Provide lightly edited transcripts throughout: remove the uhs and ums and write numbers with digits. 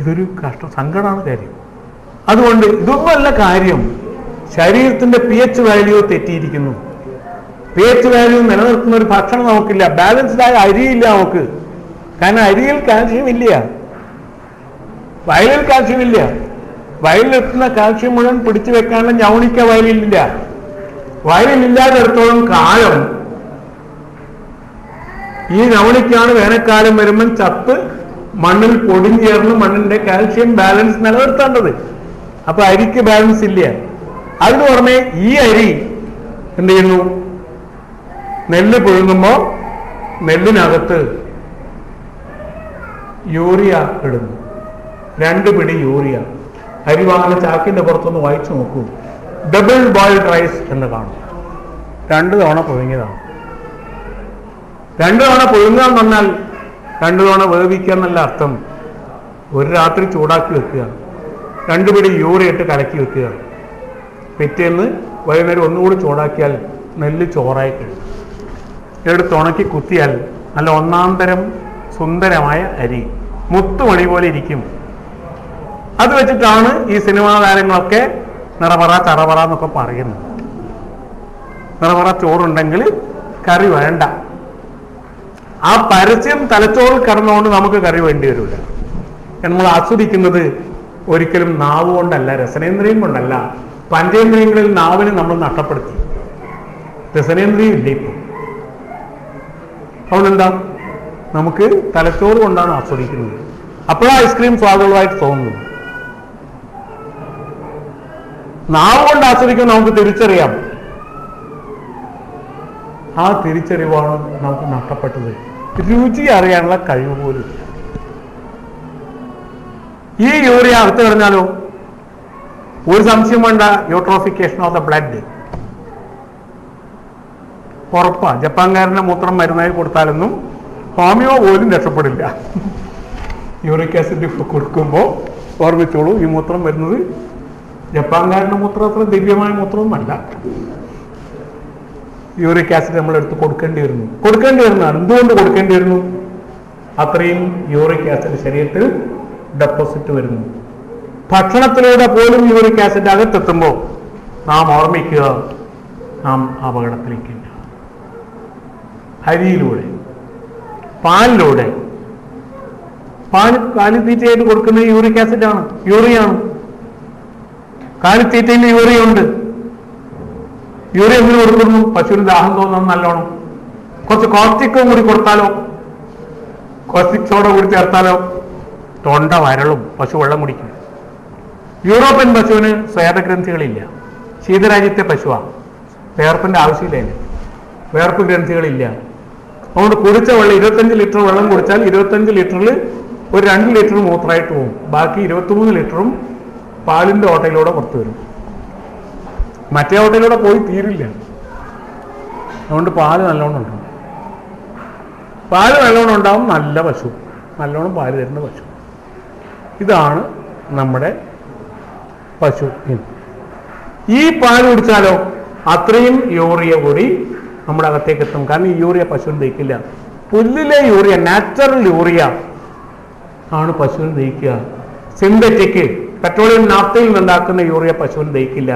ഇതൊരു സങ്കടമാണ് കാര്യം. അതുകൊണ്ട് ഇതൊന്നുമല്ല കാര്യം. ശരീരത്തിന്റെ pH വാല്യൂ തെറ്റിയിരിക്കുന്നു. pH വാല്യൂ നിലനിർത്തുന്ന ഒരു ഭക്ഷണം നമുക്കില്ല. ബാലൻസ്ഡ് ആയ അരിയില്ല നമുക്ക്. കാരണം അരിയിൽ കാൽഷ്യം ഇല്ല, വയലിൽ കാൽഷ്യം ഇല്ല. വയലിലെത്തുന്ന കാൽഷ്യം മുഴുവൻ പിടിച്ചു വെക്കാനുള്ള ഞവണിക്ക വയലിലില്ല. വയലിലില്ലാതെടുത്തോളം കാലം ഈ ഞവണിക്കാണ് വേനൽക്കാലം വരുമ്പം ചത്ത് മണ്ണിൽ പൊടിഞ്ഞേർന്ന് മണ്ണിന്റെ കാൽഷ്യം ബാലൻസ് നിലനിർത്തേണ്ടത്. അപ്പൊ അരിക്ക് ബാലൻസ് ഇല്ല. അതിന് പുറമെ ഈ അരി എന്ത് ചെയ്യുന്നു? നെല്ല് പുഴുങ്ങുമ്പോ നെല്ലിനകത്ത് യൂറിയ ഇടുന്നു. 2 പിടി യൂറിയ. അരി വാങ്ങുന്ന ചാക്കിന്റെ പുറത്തൊന്ന് വായിച്ചു നോക്കൂ. ഡബിൾ ബോയിൽഡ് റൈസ് എന്ന് കാണും. 2 തവണ പുഴുങ്ങിയതാണ്. 2 തവണ പുഴുങ്ങുക എന്ന് പറഞ്ഞാൽ 2 തവണ വേവിക്കുക എന്നല്ല അർത്ഥം. ഒരു രാത്രി ചൂടാക്കി വെക്കുക, 2 പിടി യൂറിയ ഇട്ട് കലക്കി വെക്കുക. പിറ്റേന്ന് വൈകുന്നേരം ഒന്നുകൂടി ചൂടാക്കിയാൽ നെല്ല് ചോറായി കഴിയും. എടുത്ത് ഉണക്കി കുത്തിയാൽ നല്ല ഒന്നാം തരം സുന്ദരമായ അരി മുത്തുമണി പോലെ ഇരിക്കും. അത് വെച്ചിട്ടാണ് ഈ സിനിമാ താരങ്ങളൊക്കെ നിറപറ ചറപറ എന്നൊക്കെ പറയുന്നത്. നിറപറ ചോറുണ്ടെങ്കിൽ കറി വേണ്ട. ആ പരസ്യം തലച്ചോറിൽ കിടന്നുകൊണ്ട് നമുക്ക് കറി വേണ്ടി വരില്ല. നമ്മൾ ആസ്വദിക്കുന്നത് ഒരിക്കലും നാവ് കൊണ്ടല്ല, രസനേന്ദ്രിയം കൊണ്ടല്ല. പഞ്ചേന്ദ്രിയങ്ങളിൽ നാവിനെ നമ്മൾ നഷ്ടപ്പെടുത്തി. രസനേന്ദ്രിയം ഇല്ല ഇപ്പം. അതുകൊണ്ടെന്താ? നമുക്ക് തലച്ചോറ് കൊണ്ടാണ് ആസ്വദിക്കുന്നത്. അപ്പോഴാണ് ഐസ്ക്രീം സ്വാദുള്ളതായിട്ട് തോന്നുന്നത്. നാവ് കൊണ്ട് ആസ്വദിക്കുമ്പോൾ നമുക്ക് തിരിച്ചറിയാം. ആ തിരിച്ചറിവാണ് നമുക്ക് നഷ്ടപ്പെട്ടത്. രുചി അറിയാനുള്ള കഴിവ് പോലും. ഈ യൂറിയ അകത്ത് കിടന്നാലോ ഒരു സംശയം വേണ്ട, യൂട്രോഫിക്കേഷൻ ഓഫ് ദ ബ്ലഡ് ഉറപ്പാ. ജപ്പാൻകാരന്റെ മൂത്രം മരുന്നായി കൊടുത്താലൊന്നും ഹോമിയോ പോലും രക്ഷപ്പെടില്ല. യൂറിക് ആസിഡ് കൊടുക്കുമ്പോൾ ഓർമ്മിച്ചോളൂ, ഈ മൂത്രം വരുന്നത് ജപ്പാൻകാരന്റെ മൂത്രം അത്ര ദിവ്യമായ മൂത്രമൊന്നുമല്ല. യൂറിക് ആസിഡ് നമ്മളെടുത്ത് കൊടുക്കേണ്ടി വരുന്നതാണ്. എന്തുകൊണ്ട് കൊടുക്കേണ്ടി വരുന്നു? അത്രയും യൂറിക് ആസിഡ് ശരീരത്തിൽ ഡെപ്പോസിറ്റ് വരുന്നു. ഭക്ഷണത്തിലൂടെ പോലും യൂറിക് ആസിഡ് അകത്തെത്തുമ്പോൾ നാം ഓർമ്മിക്കുക, നാം അപകടത്തിലേക്കില്ല. അരിയിലൂടെ, പാലിലൂടെ, കാലിത്തീറ്റയായിട്ട് കൊടുക്കുന്ന യൂറിക് ആസിഡാണ്, യൂറിയാണ്. കാലിത്തീറ്റയിൽ യൂറിയ ഉണ്ട്. യൂറിയ എന്തിനു കൊടുക്കുന്നു? പശുവിന് ദാഹം തോന്നുന്നു നല്ലോണം. കുറച്ച് കോസ്റ്റിക്കും കൂടി കൊടുത്താലോ, കോസ്റ്റിക് സോഡ കൂടി ചേർത്താലോ തൊണ്ട വരളും, പശു വെള്ളം കുടിക്കും. യൂറോപ്യൻ പശുവിന് സ്വേദഗ്രന്ഥികളില്ല. ശീതരാജ്യത്തെ പശുവാണ്. വേർപ്പിന്റെ ആവശ്യമില്ല. വേർപ്പ് ഗ്രന്ഥികളില്ല. അതുകൊണ്ട് കുടിച്ച വെള്ളം 25 ലിറ്റർ വെള്ളം കുടിച്ചാൽ 25 ലിറ്ററിൽ ഒരു 2 ലിറ്റർ മൂത്രമായിട്ട് പോകും. ബാക്കി 23 ലിറ്ററും പാലിന്റെ ഓട്ടയിലൂടെ പുറത്തു വരും. മറ്റേ ഓട്ടയിലൂടെ പോയി തീരില്ല. അതുകൊണ്ട് പാല് നല്ലോണം ഉണ്ടാവും. പാല് നല്ലോണം ഉണ്ടാവും. നല്ല പശു, നല്ലോണം പാല് തരുന്ന പശു. ഇതാണ് നമ്മുടെ പശു. ഈ പാല് കുടിച്ചാലോ അത്രയും യൂറിയ കൂടി നമ്മുടെ അകത്തേക്ക് എത്തും. കാരണം ഈ യൂറിയ പശുവിന് ദഹിക്കില്ല. പുല്ലിലെ യൂറിയ, നാച്ചുറൽ യൂറിയ ആണ് പശുവിന് ദഹിക്കുക. സിന്തറ്റിക് പെട്രോളിയം നാഫ്തയിൽ നിന്നുണ്ടാക്കുന്ന യൂറിയ പശുവിന് ദഹിക്കില്ല.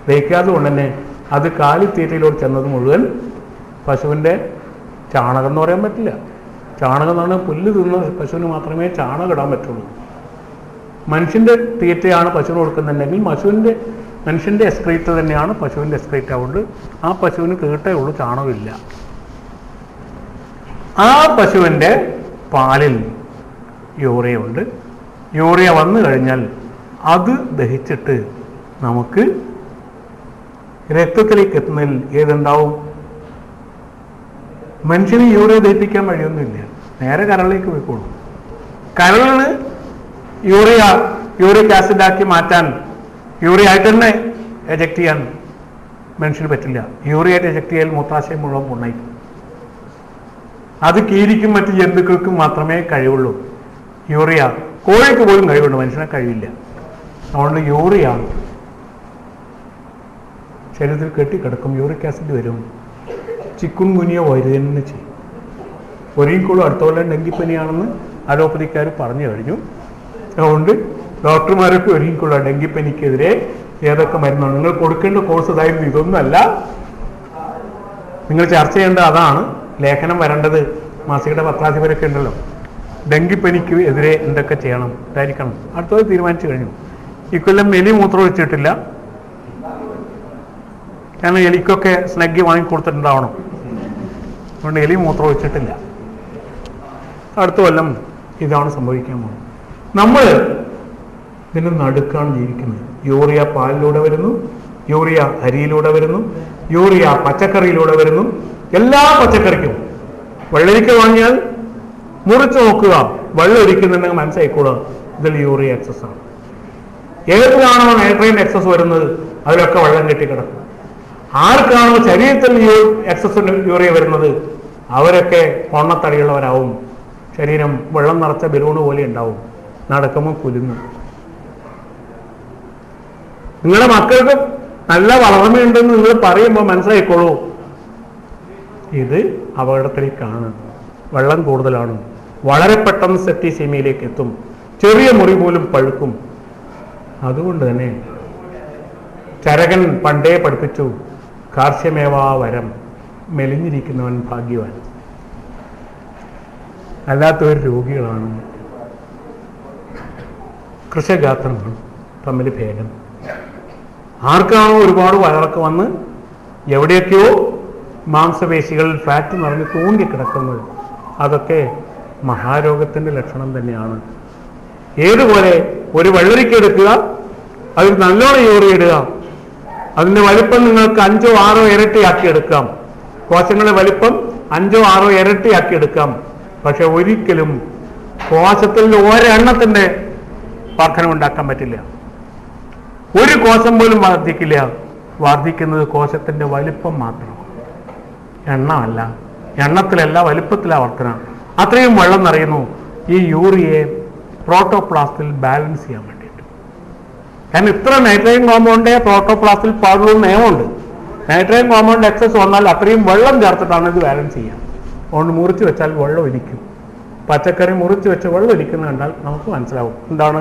ദഹിക്കാതെ കൊണ്ട് തന്നെ അത് കാലിത്തീറ്റയിലോട് ചെന്നത് മുഴുവൻ പശുവിൻ്റെ ചാണകം എന്ന് പറയാൻ പറ്റില്ല. ചാണകം എന്ന് പറഞ്ഞാൽ പുല്ല് തിന്ന പശുവിന് മാത്രമേ ചാണകം ഇടാൻ പറ്റുള്ളൂ. മനുഷ്യൻ്റെ തീറ്റയാണ് പശുവിന് കൊടുക്കുന്നുണ്ടെങ്കിൽ മനുഷ്യൻ്റെ എക്സ്ക്രീറ്റ് തന്നെയാണ് പശുവിൻ്റെ എക്സ്ക്രീറ്റ്. ആവുകൊണ്ട് ആ പശുവിന് തീട്ടേ ഉള്ളൂ, ചാണകമില്ല. ആ പശുവിൻ്റെ പാലിൽ യൂറിയ ഉണ്ട്. യൂറിയ വന്നു കഴിഞ്ഞാൽ അത് ദഹിച്ചിട്ട് നമുക്ക് രക്തത്തിലേക്ക് എത്തുന്നതിൽ ഏതുണ്ടാവും? മനുഷ്യന് യൂറിയ ദഹിപ്പിക്കാൻ വഴിയൊന്നുമില്ല. നേരെ കരളിലേക്ക് പോയിക്കോളും. കരളിന് യൂറിക് ആസിഡാക്കി മാറ്റാൻ, യൂറിയ ആയിട്ട് തന്നെ എജക്ട് ചെയ്യാൻ മനുഷ്യന് പറ്റില്ല. യൂറിയ ആയിട്ട് എജക്ട് ചെയ്യാൻ മൂത്രാശയം മുഴുവൻ പുണ്ണായി. അത് കീരിക്കും മറ്റ് ജന്തുക്കൾക്കും മാത്രമേ കഴിവുള്ളൂ. യൂറിയ കോഴിക്ക് പോലും കഴിവുണ്ട്, മനുഷ്യനെ കഴിവില്ല. അതുകൊണ്ട് യൂറിയ ശരീരത്തിൽ കെട്ടിക്കിടക്കും. യൂറിക് ആസിഡ് വരും, ചിക്കുൻ ഗുനിയ വരുന്ന ചെയ്യും. ഒരുങ്ങിക്കോളും, അടുത്ത കൊല്ലം ഡെങ്കിപ്പനിയാണെന്ന് അലോപ്പതിക്കാർ പറഞ്ഞു കഴിഞ്ഞു. അതുകൊണ്ട് ഡോക്ടർമാരൊക്കെ ഒരുങ്ങിക്കൊള്ളുക. ഡെങ്കിപ്പനിക്കെതിരെ ഏതൊക്കെ മരുന്നാണ് നിങ്ങൾ കൊടുക്കേണ്ട കോഴ്സ് ഇതായിരുന്നു, ഇതൊന്നുമല്ല. നിങ്ങൾ ചർച്ച ചെയ്യേണ്ടത് അതാണ്. ലേഖനം വരേണ്ടത് മാസികയുടെ പത്രാധിപരൊക്കെ ഉണ്ടല്ലോ. ഡെങ്കിപ്പനിക്ക് എതിരെ എന്തൊക്കെ ചെയ്യണം, ഇതായിരിക്കണം. അടുത്തത് തീരുമാനിച്ചു കഴിഞ്ഞു. ഇക്കൊല്ലം എലി മൂത്രം ഒഴിച്ചിട്ടില്ല. കാരണം എലിക്കൊക്കെ സ്നഗ്ഗി വാങ്ങിക്കൊടുത്തിട്ടുണ്ടാവണം. അതുകൊണ്ട് എലി മൂത്രം ഒഴിച്ചിട്ടില്ല. അടുത്ത കൊല്ലം ഇതാണ് സംഭവിക്കാൻ പോകുന്നത്. നമ്മൾ ഇതിന് നടുക്കാണ് ജീവിക്കുന്നത്. യൂറിയ പാലിലൂടെ വരുന്നു, യൂറിയ അരിയിലൂടെ വരുന്നു, യൂറിയ പച്ചക്കറിയിലൂടെ വരുന്നു. എല്ലാ പച്ചക്കറിക്കും വെള്ളരിക്ക വാങ്ങിയാൽ മുറിച്ച് നോക്കുക, വെള്ളം ഒരിക്കുന്നുണ്ടെങ്കിൽ മനസ്സിലായിക്കൂടുക ഇതിൽ യൂറിയ എക്സസ് ആണ്. ഏതിലാണോ നൈട്രജൻ എക്സസ് വരുന്നത് അതിലൊക്കെ വെള്ളം കെട്ടിക്കിടക്കും. ആർക്കാണോ ശരീരത്തിൽ എക്സസ് യൂറിയ വരുന്നത് അവരൊക്കെ പൊണ്ണത്തടിയുള്ളവരാവും. ശരീരം വെള്ളം നിറച്ച ബലൂണ് പോലെ ഉണ്ടാവും. നടക്കുമ്പോൾ കുലുങ്ങും. നിങ്ങളുടെ മക്കൾക്ക് നല്ല വളർമ്മയുണ്ടെന്ന് നിങ്ങൾ പറയുമ്പോൾ മനസ്സിലായിക്കോളൂ, ഇത് അപകടത്തിലേക്കാണ്. വെള്ളം കൂടുതലാണ്. വളരെ പെട്ടെന്ന് സെപ്റ്റിസീമിയയിലേക്ക് എത്തും. ചെറിയ മുറി പോലും പഴുക്കും. അതുകൊണ്ട് തന്നെ ചരകൻ പണ്ടേ പഠിപ്പിച്ചു, കാർശ്യമേവാ വരം, മെലിഞ്ഞിരിക്കുന്നവൻ ഭാഗ്യവാൻ. അല്ലാത്തവർ രോഗികളാണ്. കൃഷഗാത്രങ്ങൾ തമ്മിൽ ഭേദം. ആർക്കാണോ ഒരുപാട് വയറൊക്കെ വന്ന് എവിടെയൊക്കെയോ മാംസപേശികളിൽ ഫാറ്റ് നിറഞ്ഞ് തൂങ്ങിക്കിടക്കുന്നത് അതൊക്കെ മഹാരോഗത്തിൻ്റെ ലക്ഷണം തന്നെയാണ്. ഏതുപോലെ ഒരു വെള്ളരിക്ക എടുക്കുക, അതിൽ നല്ലോണം യൂറിയ ഇടുക, അതിൻ്റെ വലിപ്പം നിങ്ങൾക്ക് 5 or 6 ഇരട്ടിയാക്കി എടുക്കാം. കോശങ്ങളുടെ വലിപ്പം 5 or 6 ഇരട്ടിയാക്കി എടുക്കാം. പക്ഷെ ഒരിക്കലും കോശത്തിൽ ഒരെണ്ണത്തിൻ്റെ വർധനം ഉണ്ടാക്കാൻ പറ്റില്ല. ഒരു കോശം പോലും വർദ്ധിക്കില്ല. വർദ്ധിക്കുന്നത് കോശത്തിൻ്റെ വലിപ്പം മാത്രം, എണ്ണമല്ല. എണ്ണത്തിലല്ല, വലിപ്പത്തിലാണ് വർധന. അത്രയും വെള്ളം നിറയുന്നു ഈ യൂറിയയെ പ്രോട്ടോപ്ലാസ്റ്റിൽ ബാലൻസ് ചെയ്യാൻ വേണ്ടിയിട്ട്. കാരണം ഇത്ര നൈട്രജൻ കോമ്പൗണ്ടേ പ്രോട്ടോപ്ലാസ്റ്റിൽ പാടുള്ള നിയമമുണ്ട്. നൈട്രജൻ കോമ്പൗണ്ട് എക്സസ് വന്നാൽ അത്രയും വെള്ളം ചേർത്തിട്ടാണ് ഇത് ബാലൻസ് ചെയ്യുക. അതുകൊണ്ട് മുറിച്ച് വെച്ചാൽ വെള്ളം ഒലിക്കും. പച്ചക്കറി മുറിച്ച് വെച്ച് വെള്ളം ഒലിക്കുന്നത് കണ്ടാൽ നമുക്ക് മനസ്സിലാവും എന്താണ്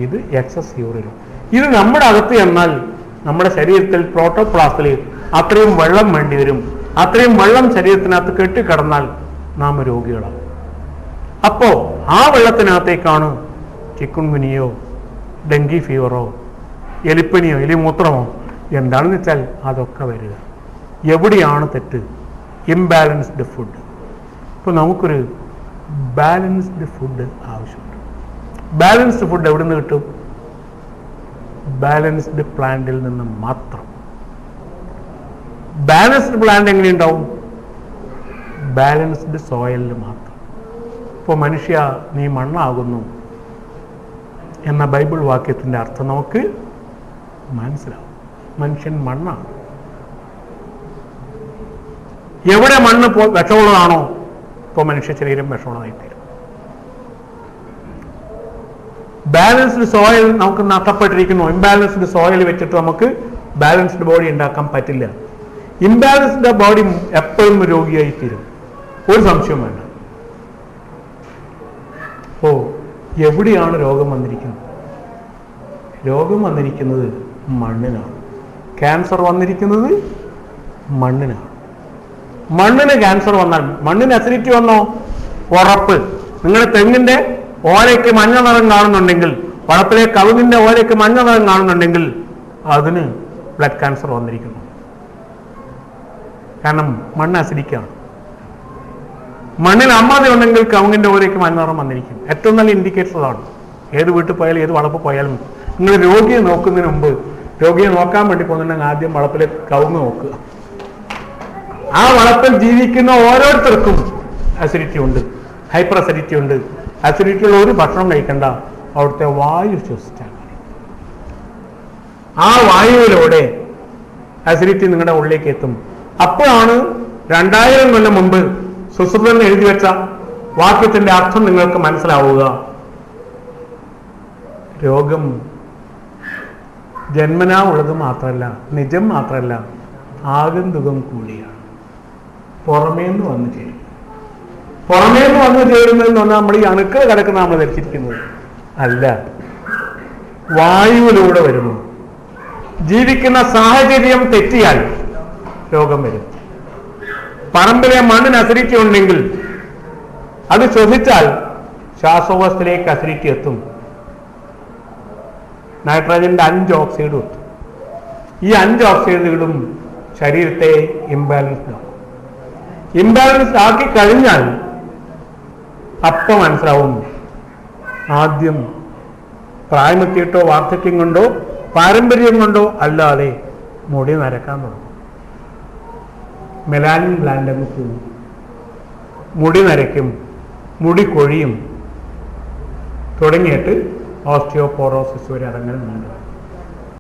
ഇത് എക്സസ് യൂറിയ. ഇത് നമ്മുടെ അകത്ത് ചെന്നാൽ നമ്മുടെ ശരീരത്തിൽ പ്രോട്ടോപ്ലാസ്റ്റിൽ അത്രയും വെള്ളം വേണ്ടി വരും. അത്രയും വെള്ളം ശരീരത്തിനകത്ത് കെട്ടിക്കിടന്നാൽ നാം രോഗികളാണ്. അപ്പോൾ ആ വെള്ളത്തിനകത്തേക്കാണ് ചിക്കുൻഗുനിയോ ഡെങ്കി ഫീവറോ എലിപ്പനിയോ എലിമൂത്രമോ എന്താണെന്ന് വെച്ചാൽ അതൊക്കെ വരിക. എവിടെയാണ് തെറ്റ്? Imbalanced food. ഇപ്പോൾ നമുക്കൊരു ബാലൻസ്ഡ് ഫുഡ് ആവശ്യമുണ്ട്. ബാലൻസ്ഡ് ഫുഡ് എവിടെ നിന്ന് കിട്ടും? ബാലൻസ്ഡ് പ്ലാന്റിൽ നിന്ന് മാത്രം. ബാലൻസ്ഡ് പ്ലാന്റ് എങ്ങനെയുണ്ടാവും? ബാലൻസ്ഡ് സോയിലിൽ മാത്രം. ഇപ്പോൾ മനുഷ്യ നീ മണ്ണാകുന്നു എന്ന ബൈബിൾ വാക്യത്തിൻ്റെ അർത്ഥം നമുക്ക് മനസ്സിലാവും. മനുഷ്യൻ മണ്ണാണ്. എവിടെ മണ്ണ് വിഷമുള്ളതാണോ ഇപ്പോൾ മനുഷ്യ ശരീരം വിഷമുള്ളതായിത്തീരും. ബാലൻസ്ഡ് സോയിൽ നമുക്ക് നഷ്ടപ്പെട്ടിരിക്കുന്നു. ഇംബാലൻസ്ഡ് സോയിൽ വെച്ചിട്ട് നമുക്ക് ബാലൻസ്ഡ് ബോഡി ഉണ്ടാക്കാൻ പറ്റില്ല. ഇംബാലൻസ്ഡ് ബോഡി എപ്പോഴും രോഗിയായി തീരും, ഒരു സംശയം വേണ്ട. ഓ, എവിടെയാണ് രോഗം വന്നിരിക്കുന്നത്? രോഗം വന്നിരിക്കുന്നത് മണ്ണിനാണ്. ക്യാൻസർ വന്നിരിക്കുന്നത് മണ്ണിനാണ്. മണ്ണിന് ക്യാൻസർ വന്നാൽ, മണ്ണിന് അസിഡിറ്റി വന്നോ? ഉറപ്പ്. നിങ്ങളുടെ തെങ്ങിന്റെ ഓലയ്ക്ക് മഞ്ഞ നിറം കാണുന്നുണ്ടെങ്കിൽ, വളപ്പിലെ കവുങ്ങിന്റെ ഓലയ്ക്ക് മഞ്ഞ നിറം കാണുന്നുണ്ടെങ്കിൽ അതിന് ബ്ലഡ് ക്യാൻസർ വന്നിരിക്കുന്നു. കാരണം മണ്ണ് അസിഡിക്കാണ്. മണ്ണിൽ അമ്മാതി ഉണ്ടെങ്കിൽ കവുങ്ങിന്റെ ഓലയ്ക്ക് മഞ്ഞ നിറം വന്നിരിക്കും. ഏറ്റവും നല്ല ഇൻഡിക്കേറ്റർ ആണ്. ഏത് വീട്ടിൽ പോയാലും ഏത് വളപ്പ് പോയാലും നിങ്ങൾ രോഗിയെ നോക്കുന്നതിന് മുമ്പ്, രോഗിയെ നോക്കാൻ വേണ്ടി പോകുന്നുണ്ടെങ്കിൽ ആദ്യം വളപ്പിലെ കവുങ്ങ് നോക്കുക. ആ വളപ്പിൽ ജീവിക്കുന്ന ഓരോരുത്തർക്കും അസിഡിറ്റി ഉണ്ട്, ഹൈപ്പർ അസിഡിറ്റി ഉണ്ട്. അസിഡിറ്റി ഉള്ള ഒരു ഭക്ഷണം കഴിക്കണ്ട, അവിടുത്തെ വായു ശ്വസിച്ചാൽ മതി. ആ വായുവിലൂടെ അസിഡിറ്റി നിങ്ങളുടെ ഉള്ളിലേക്ക് എത്തും. അപ്പോഴാണ് 2000 കൊല്ലം മുമ്പ് സുശ്രുതൻ എഴുതി വെച്ച വാക്യത്തിന്റെ അർത്ഥം നിങ്ങൾക്ക് മനസ്സിലാവുക. രോഗം ജന്മനാ ഉള്ളത് മാത്രമല്ല, നിജം മാത്രമല്ല, ആഗന്തുകം കൂടിയാണ്. പുറമേന്ന് വന്നു ചേരും. പുറമേന്ന് വന്നു ചേരുന്നതെന്ന് പറഞ്ഞാൽ നമ്മൾ ഈ അണുക്കൾ കിടക്കുന്ന നമ്മൾ ധരിച്ചിരിക്കുന്നത് അല്ല, വായുവിലൂടെ വരുന്നു. ജീവിക്കുന്ന സാഹചര്യം തെറ്റിയാൽ രോഗം വരും. പറമ്പിലെ മണ്ണിന് അസിഡിറ്റി ഉണ്ടെങ്കിൽ അത് ശ്വസിച്ചാൽ ശ്വാസകോശത്തിലേക്ക് അസിഡിറ്റി എത്തും. നൈട്രജന്റെ 5 ഓക്സൈഡും എത്തും. ഈ 5 ഓക്സൈഡുകളും ശരീരത്തെ ഇംബാലൻസ്ഡ് ആക്കും. ഇംബാലൻസ്ഡ് ആക്കി കഴിഞ്ഞാൽ അപ്പം മനസ്സിലാവും, ആദ്യം പ്രായമെത്തിയിട്ടോ വാർദ്ധക്യം കൊണ്ടോ പാരമ്പര്യം കൊണ്ടോ അല്ലാതെ മുടി നരക്കാൻ തുടങ്ങും. മെലാനിൻ ഗ്ലാൻഡ് അങ്ങ് പോകും, മുടി നരയ്ക്കും, മുടി കൊഴിയും, തുടങ്ങിയിട്ട് ഓസ്റ്റിയോപോറോസിസ് വരെ അടങ്ങുന്നുണ്ട്.